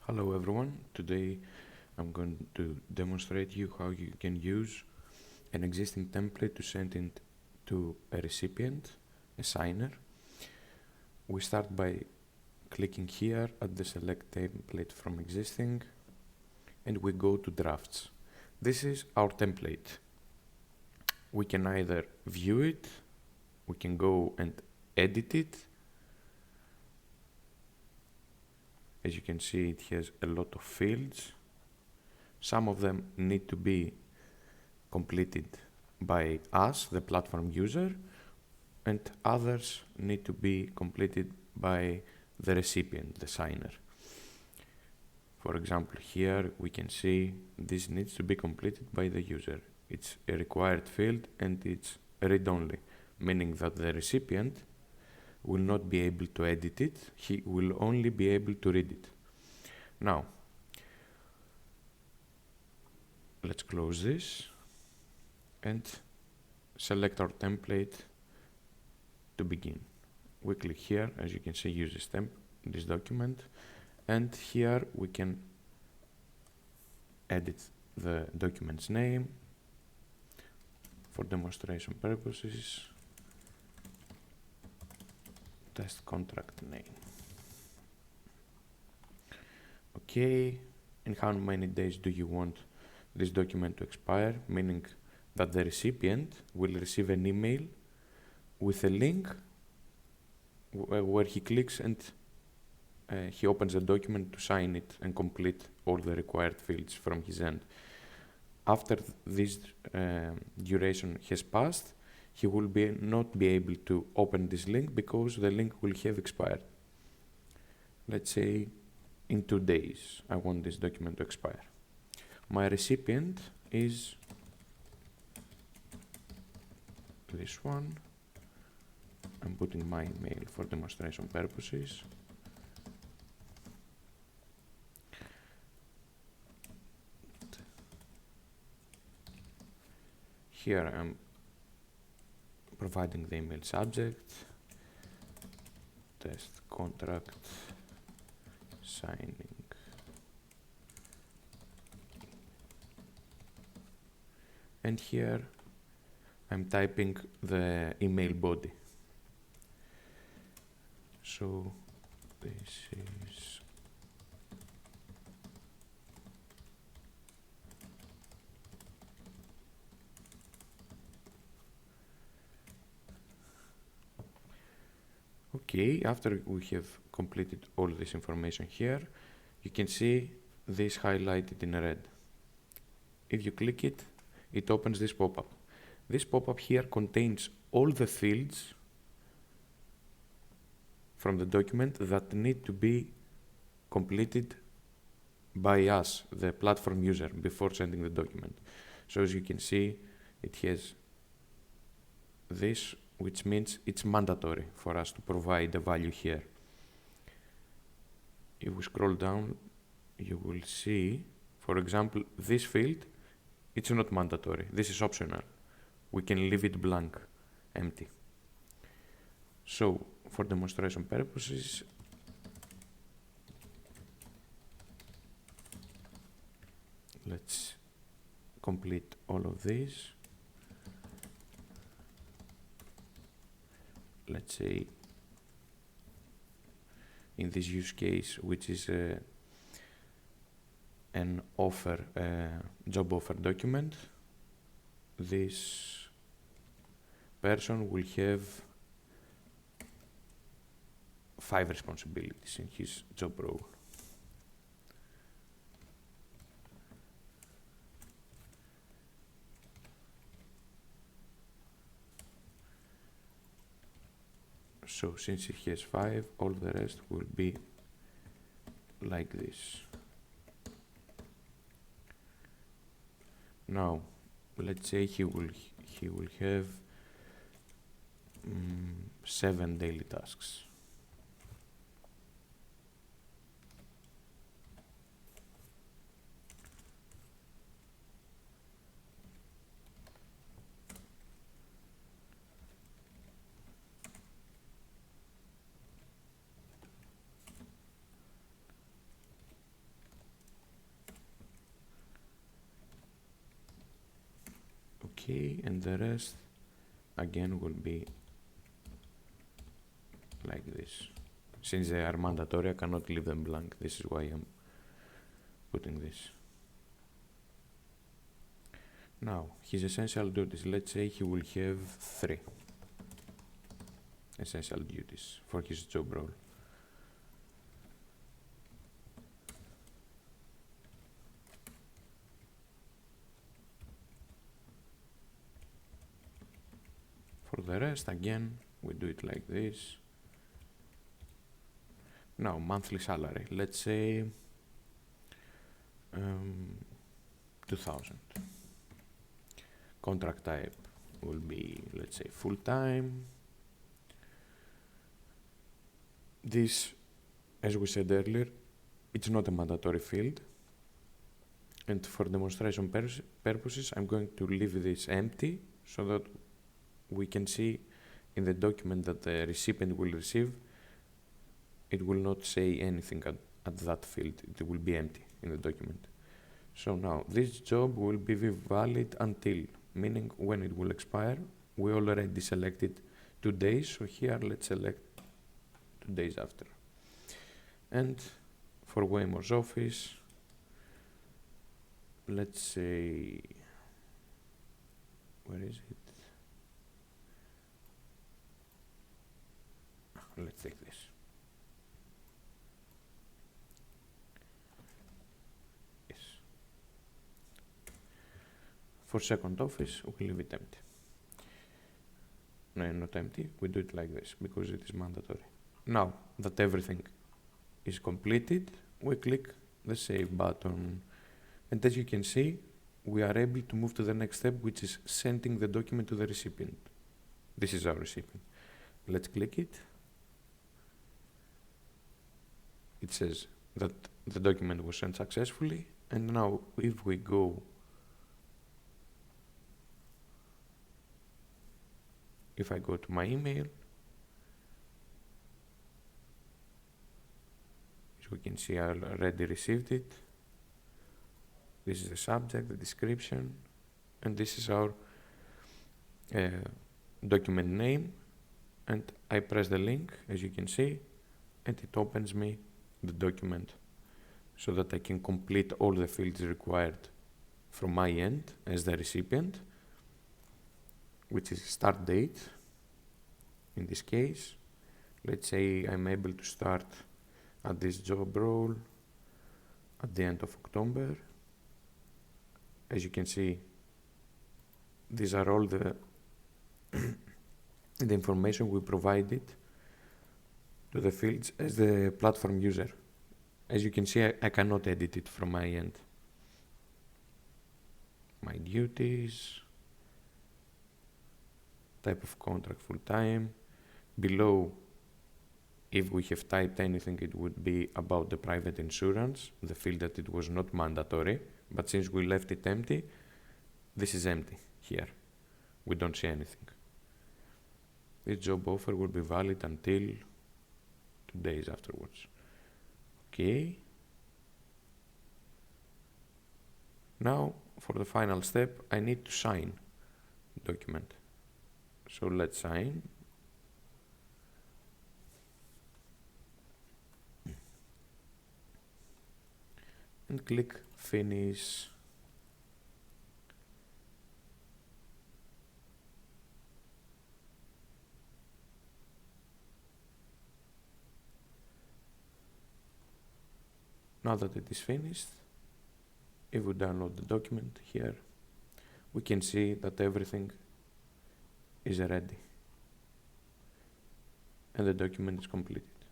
Hello everyone, today I'm going to demonstrate you how you can use an existing template to send it to a recipient, a signer. We start by clicking here at the select template from existing and we go to drafts. This is our template. We can either view it, we can go and edit it. As you can see, it has a lot of fields. Some of them need to be completed by us, the platform user, and others need to be completed by the recipient, the signer. For example, here we can see this needs to be completed by the user. It's a required field and it's read-only, meaning that the recipient will not be able to edit it, he will only be able to read it. Now, let's close this and select our template to begin. We click here, as you can see, use this document, and here we can edit the document's name for demonstration purposes. Test contract name. Okay, and how many days do you want this document to expire? Meaning that the recipient will receive an email with a link where he clicks and he opens the document to sign it and complete all the required fields from his end. After this duration has passed, he will not be able to open this link because the link will have expired. Let's say in 2 days I want this document to expire. My recipient is this one. I'm putting my email for demonstration purposes. Here I'm providing the email subject, test contract signing. And here I'm typing the email body. So this is okay. After we have completed all this information here, you can see this highlighted in red. If you click it, it opens this pop-up. This pop-up here contains all the fields from the document that need to be completed by us, the platform user, before sending the document. So as you can see, it has this, which means it's mandatory for us to provide a value here. If we scroll down, you will see, for example, this field, it's not mandatory. This is optional. We can leave it blank, empty. So, for demonstration purposes, let's complete all of this. Let's say in this use case, which is an offer, job offer document, this person will have 5 responsibilities in his job role. So since he has 5, all the rest will be like this. Now, let's say he will have 7 daily tasks. Okay, and the rest again will be like this. Since they are mandatory, I cannot leave them blank. This is why I'm putting this. Now, his essential duties. Let's say he will have 3 essential duties for his job role. For the rest, again, we do it like this. Now, monthly salary. Let's say 2000. Contract type will be, let's say, full-time. This, as we said earlier, it's not a mandatory field. And for demonstration purposes, I'm going to leave this empty so that we can see in the document that the recipient will receive, it will not say anything at that field. It will be empty in the document. So now this job will be valid until, meaning when it will expire. We already selected 2 days, so here let's select 2 days after. And for WayMore's office, let's say, where is it? Let's take this. Yes. For second office, we leave it empty. No, not empty. We do it like this because it is mandatory. Now that everything is completed, we click the Save button. And as you can see, we are able to move to the next step, which is sending the document to the recipient. This is our recipient. Let's click it. It says that the document was sent successfully. And now if we go, if I go to my email, as we can see, I already received it. This is the subject, the description, and this is our document name. And I press the link, as you can see, and it opens me the document so that I can complete all the fields required from my end as the recipient, which is start date. In this case, let's say I'm able to start at this job role at the end of October. As you can see, these are all the the information we provided to the fields as the platform user. As you can see, I cannot edit it from my end. My duties, type of contract full-time. Below, if we have typed anything, it would be about the private insurance, the field that it was not mandatory. But since we left it empty, this is empty here. We don't see anything. This job offer will be valid until 2 days afterwards. Okay. Now, for the final step, I need to sign the document. So let's sign. And click Finish. Now that it is finished, if we download the document here, we can see that everything is ready and the document is completed.